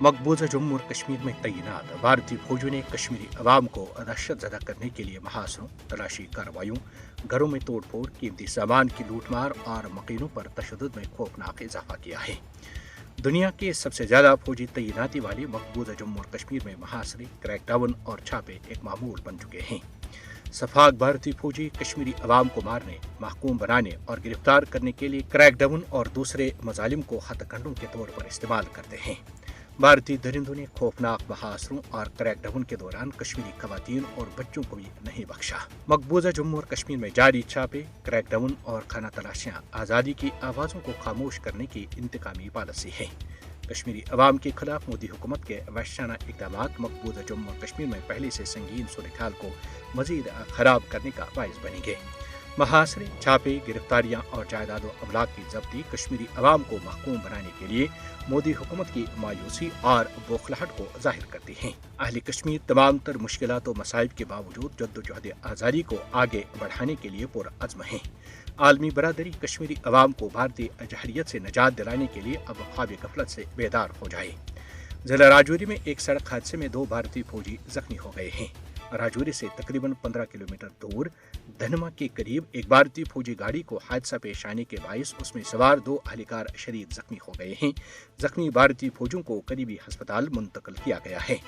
मकबूजा जम्मू और कश्मीर में तैनात भारतीय फौजों ने कश्मीरी अवाम को दहशत ज़दा करने के लिए महासरों, तलाशी कार्रवाइयों, घरों में तोड़फोड़, कीमती सामान की लूटमार और मकीनों पर तशद्दुद में खौफनाक इजाफा किया है। दुनिया के सबसे ज़्यादा फौजी तैनाती वाले मकबूजा जम्मू और कश्मीर में महासरे, क्रैकडाउन और छापे एक मामूल बन चुके हैं। सफाक भारतीय फौजी कश्मीरी अवाम को मारने, महकूम बनाने और गिरफ्तार करने के लिए क्रैकडाउन और दूसरे मजालिम को हथकंडों के तौर पर इस्तेमाल करते हैं। भारतीय दरिंदों ने खौफनाक महासरों और क्रैकडाउन के दौरान कश्मीरी खवातीन और बच्चों को भी नहीं बख्शा। मकबूजा जम्मू और कश्मीर में जारी छापे, क्रैकडाउन और खाना तलाशियां आज़ादी की आवाज़ों को खामोश करने की इंतकामी पॉलिसी है। कश्मीरी अवाम के खिलाफ मोदी हुकूमत के वहशाना इक़दाम मकबूजा जम्मू और कश्मीर में पहले से संगीन सूरत को मजीद खराब करने का बायस बनेंगे। महासरे, छापे, गिरफ्तारियां और जायदाद अमलाक की जब्ती कश्मीरी अवाम को महकूम बनाने के लिए मोदी हुकूमत की मायूसी और बौखलाहट को जाहिर करती हैं। अहले कश्मीर तमाम तर मुश्किलात और मसाइब के बावजूद जद्दोजहद आज़ादी को आगे बढ़ाने के लिए पुरअज़्म हैं। आलमी बरादरी कश्मीरी अवाम को भारतीय जहरियत से निजात दिलाने के लिए अब ख्वाब गफलत से बेदार हो जाए। जिला राजौरी में एक सड़क हादसे में 2 भारतीय फौजी जख्मी हो गए हैं। राजौरी से तकरीबन 15 किलोमीटर दूर धनमा के करीब एक भारतीय फौजी गाड़ी को हादसा पेश आने के बायस उसमें सवार 2 अहलकार शदीद जख्मी हो गए हैं। जख्मी भारतीय फौजियों को करीबी अस्पताल मुंतकिल किया गया है।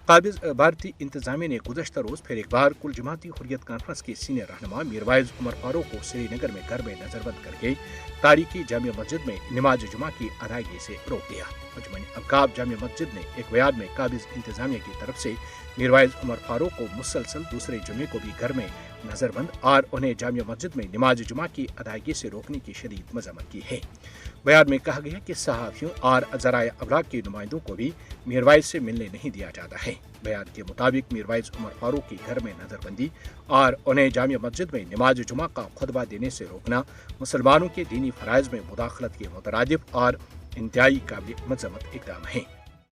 काबिज भारतीय इंतजामिया ने गुज़श्ता रोज़ फिर एक बार कुल जमाती हुर्रियत कॉन्फ्रेंस के सीनियर रहनुमा मीरवाइज उमर फारूक को श्रीनगर में घर में नजरबंद करके तारीखी जामिया मस्जिद में नमाज जुमा की अदायगी से रोक दिया। मजमूई अवकाफ जामिया मस्जिद ने एक बयान में काबिज इंतजामिया की तरफ से मीरवाइज उमर फारूक को मुसलसल दूसरे जुमे को भी घर में नजरबंद और उन्हें जामिया मस्जिद में नमाज जुमा की अदायगी से रोकने की शदीद मज़म्मत की है। बयान में कहा गया कि सहाफ़ियों और ज़राए अबलाग के नुमाइंदों को भी मीरवाइज से मिलने नहीं दिया जाता है। बयान के मुताबिक मीरवाइज उमर फारूक की घर में नजरबंदी और उन्हें जामिया मस्जिद में नमाज जुमा का खुतबा देने से रोकना मुसलमानों के दीनी फ़राइज़ में मुदाखलत के मुतरादिफ और इंतहाई काबिल मज़म्मत इक़दाम है।